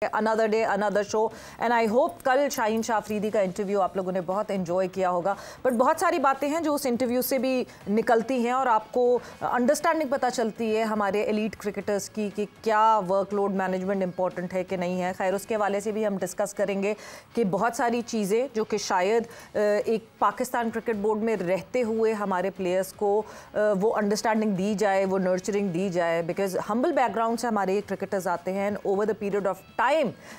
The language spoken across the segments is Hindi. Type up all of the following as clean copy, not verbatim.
Another day another show and I hope कल शाहीन शाह अफरीदी का इंटरव्यू आप लोगों ने बहुत एंजॉय किया होगा। बट बहुत सारी बातें हैं जो उस इंटरव्यू से भी निकलती हैं और आपको अंडरस्टैंडिंग पता चलती है हमारे एलीट क्रिकेटर्स की कि क्या वर्कलोड मैनेजमेंट इंपॉर्टेंट है कि नहीं है। खैर उसके हवाले से भी हम डिस्कस करेंगे कि बहुत सारी चीज़ें जो कि शायद एक पाकिस्तान क्रिकेट बोर्ड में रहते हुए हमारे प्लेयर्स को वो अंडरस्टैंडिंग दी जाए, वो नर्चरिंग दी जाए, बिकॉज हम्बल बैकग्राउंड से हमारे क्रिकेटर्स आते हैं and over the period of time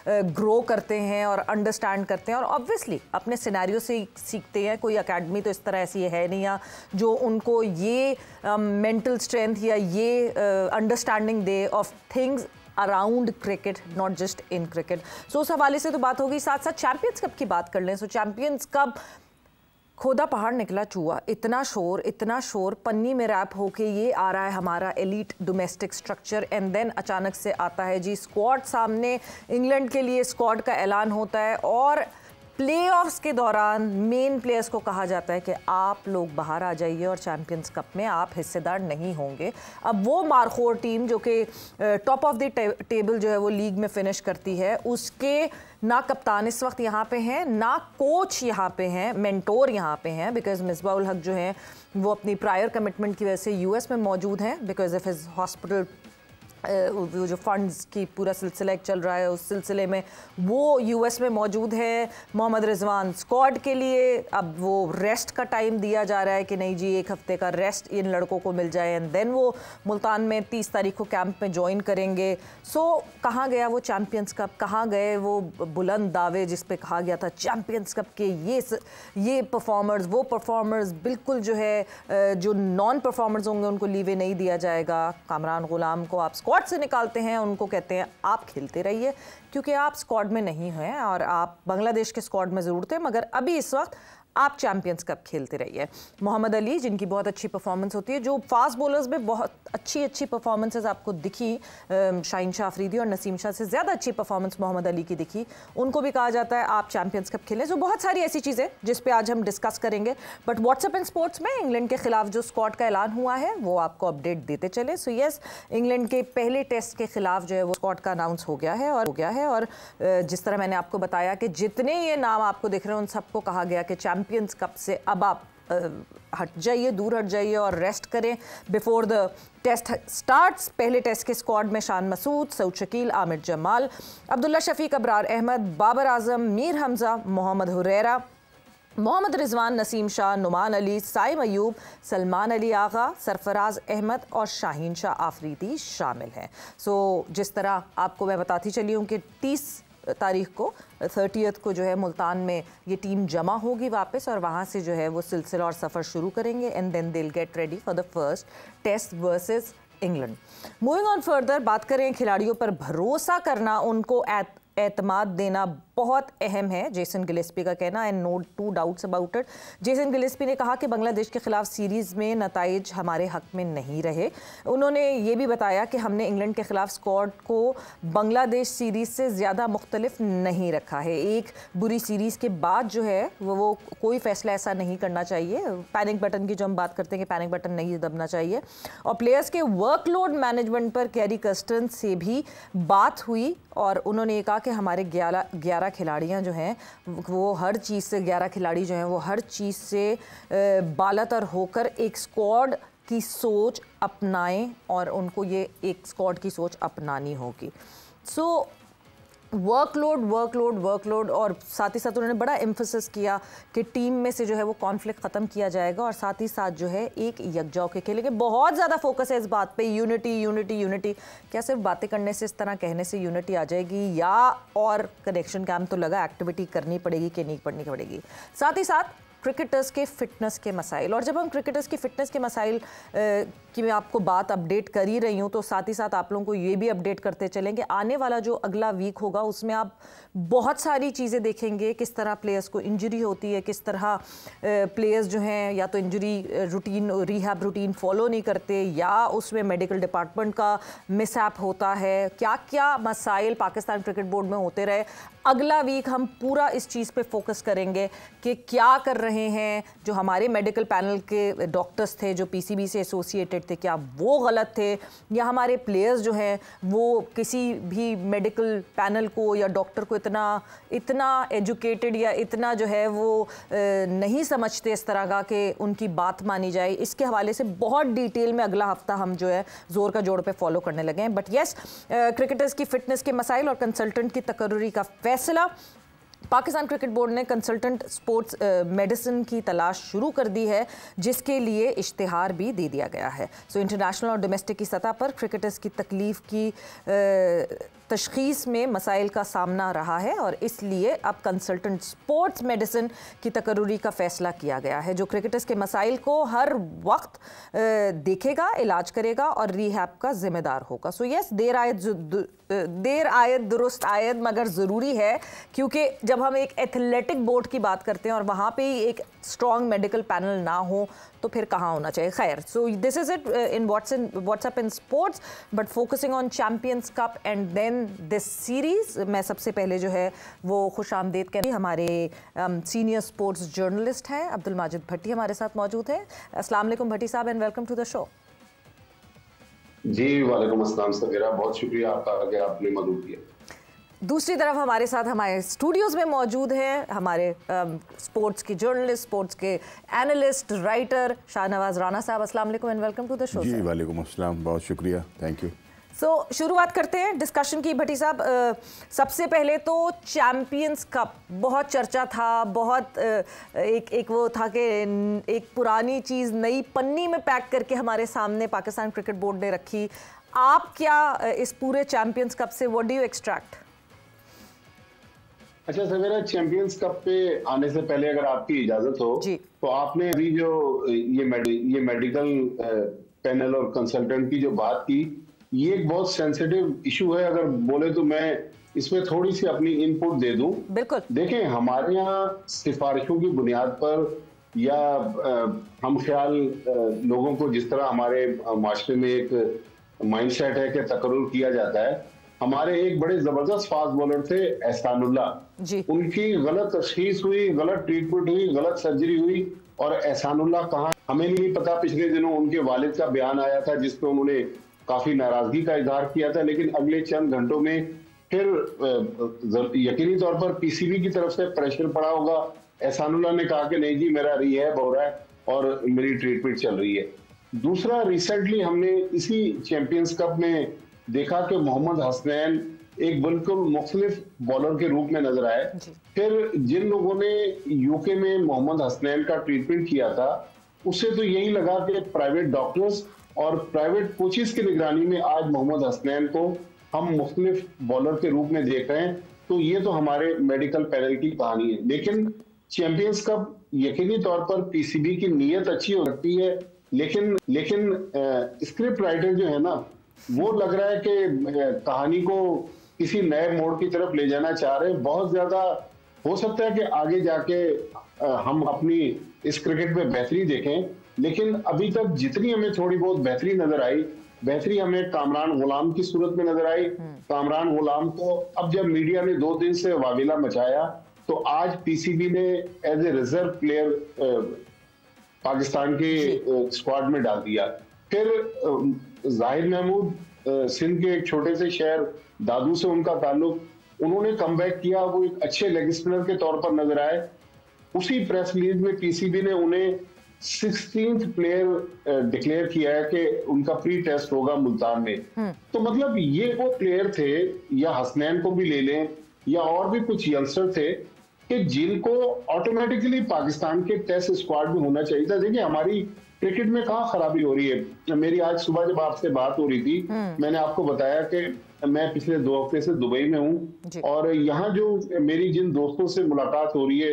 grow करते हैं और अंडरस्टैंड करते हैं और ऑब्वियसली अपने सिनेरियो से सीखते हैं। कोई अकेडमी तो इस तरह ऐसी है नहीं या जो उनको ये मेंटल स्ट्रेंथ या ये understanding the of things around cricket, not just in cricket. So उस हवाले से तो बात होगी। साथ साथ चैंपियंस कप की बात कर लें। सो चैंपियंस कप खोदा पहाड़ निकला चूहा, इतना शोर पन्नी में रैप होके ये आ रहा है हमारा elite domestic structure and then अचानक से आता है जी स्क्वाड सामने। इंग्लैंड के लिए स्क्वाड का ऐलान होता है और प्लेऑफ्स के दौरान मेन प्लेयर्स को कहा जाता है कि आप लोग बाहर आ जाइए और चैंपियंस कप में आप हिस्सेदार नहीं होंगे। अब वो मारखोर टीम जो कि टॉप ऑफ द टेबल जो है वो लीग में फिनिश करती है, उसके ना कप्तान इस वक्त यहाँ पे हैं, ना कोच यहाँ पे हैं, मेंटोर यहाँ पे हैं, बिकॉज मिसबाह उल हक जो हैं वो अपनी प्रायर कमिटमेंट की वजह से यूएस में मौजूद हैं बिकॉज ऑफ हिज हॉस्पिटल वो जो फंड्स की पूरा सिलसिला एक चल रहा है, उस सिलसिले में वो यूएस में मौजूद है। मोहम्मद रिजवान स्क्वाड के लिए अब वो रेस्ट का टाइम दिया जा रहा है कि नहीं जी एक हफ्ते का रेस्ट इन लड़कों को मिल जाए एंड देन वो मुल्तान में 30 तारीख को कैंप में ज्वाइन करेंगे। सो कहाँ गया वो चैम्पियंस कप, कहाँ गए वो बुलंद दावे जिस पे कहा गया था चैम्पियंस कप के ये परफॉर्मर्स, वो परफॉर्मर्स बिल्कुल जो है जो नॉन परफॉर्मर्स होंगे उनको लीवे नहीं दिया जाएगा। कामरान गुलाम को आप स्क्वाड से निकालते हैं, उनको कहते हैं आप खेलते रहिए क्योंकि आप स्क्वाड में नहीं हैं और आप बांग्लादेश के स्क्वाड में ज़रूर थे मगर अभी इस वक्त आप चैंपियंस कप खेलते रहिए। मोहम्मद अली जिनकी बहुत अच्छी परफॉर्मेंस होती है, जो फास्ट बॉलर्स में बहुत अच्छी परफॉर्मेंसेस आपको दिखी, शाहीन शाह अफरीदी और नसीम शाह से ज़्यादा अच्छी परफॉर्मेंस मोहम्मद अली की दिखी, उनको भी कहा जाता है आप चैंपियंस कप खेलें। जो बहुत सारी ऐसी चीज़ें जिस पे आज हम डिस्कस करेंगे। बट व्हाट्सएप एंड स्पोर्ट्स में इंग्लैंड के खिलाफ जो स्क्वाड का ऐलान हुआ है वो आपको अपडेट देते चले। सो यस, इंग्लैंड के पहले टेस्ट के खिलाफ जो है वो स्क्वाड का अनाउंस हो गया है और जिस तरह मैंने आपको बताया कि जितने ये नाम आपको दिख रहे हैं उन सबको कहा गया कि चैंपियंस कप से अब आप हट जाइए, दूर हट जाइए और रेस्ट करें बिफोर द टेस्ट स्टार्ट्स। पहले टेस्ट के स्क्वाड में शान मसूद, सऊद शकील, आमिर जमाल, अब्दुल्ला शफीक, अबरार अहमद, बाबर आजम, मीर हमजा, मोहम्मद हुरैरा, मोहम्मद रिजवान, नसीम शाह, नुमान अली, साइम अयूब, सलमान अली आगा, सरफराज अहमद और शाहीन शाह आफरीदी शामिल हैं। सो जिस तरह आपको मैं बताती चली हूँ कि 30 तारीख को 30th को जो है मुल्तान में ये टीम जमा होगी वापस और वहाँ से जो है वो सिलसिला और सफ़र शुरू करेंगे and then they will get ready for the first test versus England. Moving on further, बात करें खिलाड़ियों पर भरोसा करना, उनको एतमाद देना बहुत अहम है, जेसन गिलेस्पी का कहना and no two doubts about it. Jason Gillespie ने कहा कि बांग्लादेश के खिलाफ सीरीज़ में नताइज हमारे हक में नहीं रहे। उन्होंने ये भी बताया कि हमने इंग्लैंड के खिलाफ स्क्वाड को बांग्लादेश सीरीज़ से ज़्यादा मुख्तलिफ नहीं रखा है। एक बुरी सीरीज़ के बाद जो है वो कोई फ़ैसला ऐसा नहीं करना चाहिए। पैनिक बटन की जो हम बात करते हैं कि पैनिक बटन नहीं दबना चाहिए। और प्लेयर्स के वर्कलोड मैनेजमेंट पर कैरी कर्स्टन से भी बात हुई और उन्होंने ये कहा कि हमारे 11 खिलाड़ियाँ जो हैं वो हर चीज़ से 11 खिलाड़ी जो हैं वो हर चीज़ से बालातर होकर एक स्क्वाड की सोच अपनाएं और उनको ये एक स्क्वाड की सोच अपनानी होगी। सो वर्कलोड और साथ ही साथ उन्होंने बड़ा एम्फेसिस किया कि टीम में से जो है वो कॉन्फ्लिक्ट ख़त्म किया जाएगा और साथ ही साथ जो है एक यकजा होकर खेलेंगे। बहुत ज़्यादा फोकस है इस बात पे, यूनिटी। क्या सिर्फ बातें करने से, इस तरह कहने से यूनिटी आ जाएगी या और कनेक्शन कैंप तो लगा, एक्टिविटी करनी पड़ेगी कि नहीं करनी पड़ेगी। साथ ही साथ क्रिकेटर्स के फ़िटनेस के मसाइल, और जब हम क्रिकेटर्स की फ़िटनेस के मसाइल की मैं आपको बात अपडेट कर ही रही हूँ तो साथ ही साथ आप लोगों को ये भी अपडेट करते चलें कि आने वाला जो अगला वीक होगा उसमें आप बहुत सारी चीज़ें देखेंगे, किस तरह प्लेयर्स को इंजरी होती है, किस तरह प्लेयर्स जो हैं या तो injury routine, rehab routine follow नहीं करते या उसमें मेडिकल डिपार्टमेंट का मिसहैप होता है, क्या क्या मसाइल पाकिस्तान क्रिकेट बोर्ड में होते रहे। अगला वीक हम पूरा इस चीज़ पे फोकस करेंगे कि क्या कर रहे रहे हैं, जो हमारे मेडिकल पैनल के डॉक्टर्स थे जो पीसीबी से एसोसिएटेड थे, क्या वो गलत थे, या हमारे प्लेयर्स जो हैं वो किसी भी मेडिकल पैनल को या डॉक्टर को इतना एजुकेटेड या इतना जो है वो नहीं समझते इस तरह का कि उनकी बात मानी जाए। इसके हवाले से बहुत डिटेल में अगला हफ्ता हम जो है जोर का जोड़ पे फॉलो करने लगे हैं। बट यस, क्रिकेटर्स की फिटनेस के मसाइल और कंसल्टेंट की तकर्रुरी का फैसला। पाकिस्तान क्रिकेट बोर्ड ने कंसल्टेंट स्पोर्ट्स मेडिसिन की तलाश शुरू कर दी है, जिसके लिए इश्तिहार भी दे दिया गया है। सो इंटरनेशनल और डोमेस्टिक की सतह पर क्रिकेटर्स की तकलीफ की तशखीस में मसाइल का सामना रहा है और इसलिए अब कंसल्टेंट स्पोर्ट्स मेडिसिन की तकर्रुरी का फ़ैसला किया गया है, जो क्रिकेटर्स के मसाइल को हर वक्त देखेगा, इलाज करेगा और रिहैब का ज़िम्मेदार होगा। सो यस, देर आयत दुरुस्त आयत, मगर ज़रूरी है, क्योंकि जब हम एक एथलेटिक बोर्ड की बात करते हैं और वहाँ पे ही एक स्ट्रॉन्ग मेडिकल पैनल ना हो तो फिर कहाँ होना चाहिए। खैर, so this is it in what's up in sports, but focusing on Champions Cup and then this series. मैं सबसे पहले जो है वो खुश आमदीद कह रही, हमारे सीनियर स्पोर्ट्स जर्नलिस्ट हैं अब्दुल माजिद भट्टी हमारे साथ मौजूद हैं। अस्सलाम वालेकुम भट्टी साहब and welcome to the show. जी वालेकुम अस्सलाम सगीरा, बहुत शुक्रिया आपका कि आपने मदद किया। दूसरी तरफ हमारे साथ हमारे स्टूडियोज में मौजूद हैं हमारे स्पोर्ट्स के जर्नलिस्ट, स्पोर्ट्स के एनालिस्ट, राइटर शाहनवाज राना साहब। अस्सलाम वालेकुम and welcome to the show. जी वालेकुम अस्सलाम, बहुत शुक्रिया, थैंक यू। सो शुरुआत करते हैं डिस्कशन की। भट्टी साहब, सबसे पहले तो चैम्पियंस कप बहुत चर्चा था, बहुत एक वो था कि एक पुरानी चीज़ नई पन्नी में पैक करके हमारे सामने पाकिस्तान क्रिकेट बोर्ड ने रखी। आप क्या इस पूरे चैम्पियंस कप से व्हाट डू यू एक्सट्रैक्ट? अच्छा सवेरा, चैंपियंस कप पे आने से पहले अगर आपकी इजाजत हो तो आपने अभी जो ये मेडिकल पैनल और कंसल्टेंट की जो बात की, ये एक बहुत सेंसिटिव इशू है। अगर बोले तो मैं इसमें थोड़ी सी अपनी इनपुट दे दूं। बिल्कुल। देखें, हमारे यहाँ सिफारिशों की बुनियाद पर या हम ख्याल लोगों को जिस तरह हमारे माशरे में एक माइंडसेट है कि तकर्रुर किया जाता है, हमारे एक बड़े जबरदस्त फास्ट बॉलर थे एहसानुल्लाह, उनकी गलत तशखीस हुई, गलत ट्रीटमेंट हुई, गलत सर्जरी हुई और एहसानुल्लाह कहाँ हमें नहीं पता। पिछले दिनों उनके वालिद का बयान आया था जिसपे उन्होंने काफी नाराजगी का इजहार किया था, लेकिन अगले चंद घंटों में फिर यकीनी तौर पर पीसीबी की तरफ से प्रेशर पड़ा होगा। एहसानुल्लाह ने कहा कि नहीं जी, मेरा रिहैब हो रहा है और मेरी ट्रीटमेंट चल रही है। दूसरा, रिसेंटली हमने इसी चैंपियंस कप में देखा कि मोहम्मद हसनैन एक बिल्कुल मुख्तलिफ बॉलर के रूप में नजर आए। फिर जिन लोगों ने यूके में मोहम्मद हसनैन का ट्रीटमेंट किया था, उससे तो यही लगा कि प्राइवेट डॉक्टर्स और प्राइवेट कोचेस की निगरानी में आज मोहम्मद हसनैन को हम मुख्तलिफ बॉलर के रूप में देख रहे हैं। तो ये तो हमारे मेडिकल पैनल की कहानी है। लेकिन चैंपियंस कप यकीनी तौर पर पीसीबी की नीयत अच्छी हो सकती है, लेकिन स्क्रिप्ट राइटर जो है ना, वो लग रहा है कि कहानी को किसी नए मोड़ की तरफ ले जाना चाह रहे हैं। बहुत ज्यादा हो सकता है कि आगे जाके हम अपनी इस क्रिकेट में बेहतरी देखें, लेकिन अभी तक जितनी हमें थोड़ी बहुत बेहतरी नजर आई, बेहतरी हमें कामरान गुलाम की सूरत में नजर आई। कामरान गुलाम को अब जब मीडिया ने 2 दिन से वाविला मचाया, तो आज पीसीबी ने as a reserve player Pakistan के स्क्वाड में डाल दिया। फिर जाहिर महमूद सिंध के एक छोटे से शहर दादू से उनका ताल्लुक, उन्होंने कमबैक किया, वो एक अच्छे लेग स्पिनर के तौर पर नजर आए। उसी प्रेस रिलीज में पीसीबी ने उन्हें 16th प्लेयर डिक्लेयर किया है कि उनका प्री टेस्ट होगा मुल्तान में। तो मतलब ये वो प्लेयर थे, या हसनैन को भी ले लें या और भी कुछ यंगस्टर थे कि जिनको ऑटोमेटिकली पाकिस्तान के टेस्ट स्क्वाड में होना चाहिए था। देखिए, हमारी क्रिकेट में कहाँ खराबी हो रही है। मेरी आज सुबह जब आपसे बात हो रही थी, मैंने आपको बताया कि मैं पिछले 2 हफ्ते से दुबई में हूँ और यहाँ जो मेरी जिन दोस्तों से मुलाकात हो रही है,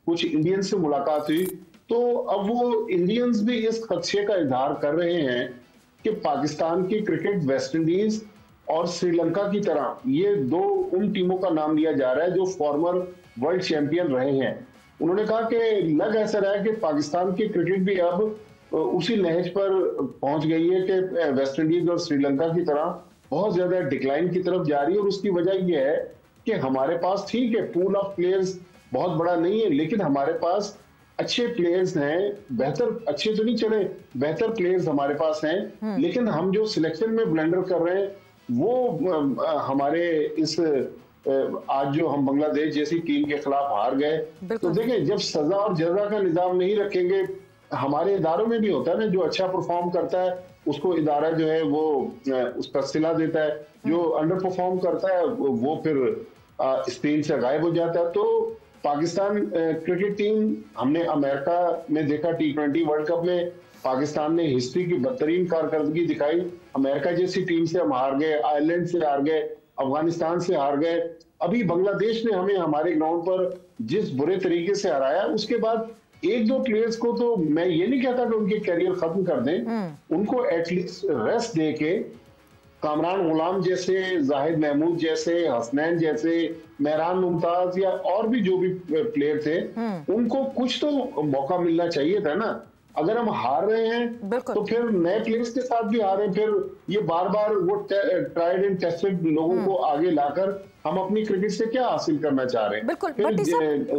कुछ इंडियन से मुलाकात हुई, तो अब वो इंडियंस भी इस खदशे का इजहार कर रहे हैं कि पाकिस्तान की क्रिकेट वेस्ट इंडीज और श्रीलंका की तरह ये 2 उन टीमों का नाम लिया जा रहा है जो फॉर्मर वर्ल्ड चैंपियन रहे हैं। उन्होंने कहा कि लग ऐसा रहा है कि पाकिस्तान की क्रिकेट भी अब उसी नहज पर पहुंच गई है कि वेस्ट इंडीज और श्रीलंका की तरह बहुत ज्यादा डिक्लाइन की तरफ जा रही है। और उसकी वजह यह है कि हमारे पास, ठीक है, पूल ऑफ प्लेयर्स बहुत बड़ा नहीं है, लेकिन हमारे पास अच्छे प्लेयर्स हैं, बेहतर, अच्छे तो नहीं चले, बेहतर प्लेयर्स हमारे पास हैं, लेकिन हम जो सिलेक्शन में ब्लंडर कर रहे हैं वो हमारे इस आज जो हम बांग्लादेश जैसी टीम के खिलाफ हार गए, तो देखें जब सजा और जजा का निजाम नहीं रखेंगे, हमारे इदारों में भी होता है ना, जो अच्छा परफॉर्म करता है उसको इदारा जो है वो उसका सिला देता है, जो अंडर परफॉर्म करता है वो फिर स्क्रीन से गायब हो जाता है। तो पाकिस्तान क्रिकेट टीम, हमने अमेरिका में देखा T20 वर्ल्ड कप में पाकिस्तान ने हिस्ट्री की बदतरीन कारकर्दगी दिखाई, अमेरिका जैसी टीम से हम हार गए, आयरलैंड से हार गए, अफगानिस्तान से हार गए, अभी बांग्लादेश ने हमें हमारे ग्राउंड पर जिस बुरे तरीके से हराया, उसके बाद एक दो प्लेयर्स को तो मैं ये नहीं कहता कि उनके कैरियर खत्म कर दें, उनको एटलीस्ट रेस्ट दे के कामरान गुलाम जैसे, जाहिद महमूद जैसे, हसनैन जैसे, मेहरान मुमताज या और भी जो भी प्लेयर थे, उनको कुछ तो मौका मिलना चाहिए था ना। अगर हम हार रहे हैं तो फिर नए प्लेयर्स के साथ भी हार रहे हैं, फिर ये बार बार वो ट्राइड एंड टेस्टेड लोगों को आगे लाकर हम अपनी क्रिकेट से क्या हासिल करना चाह रहे हैं। बिल्कुल।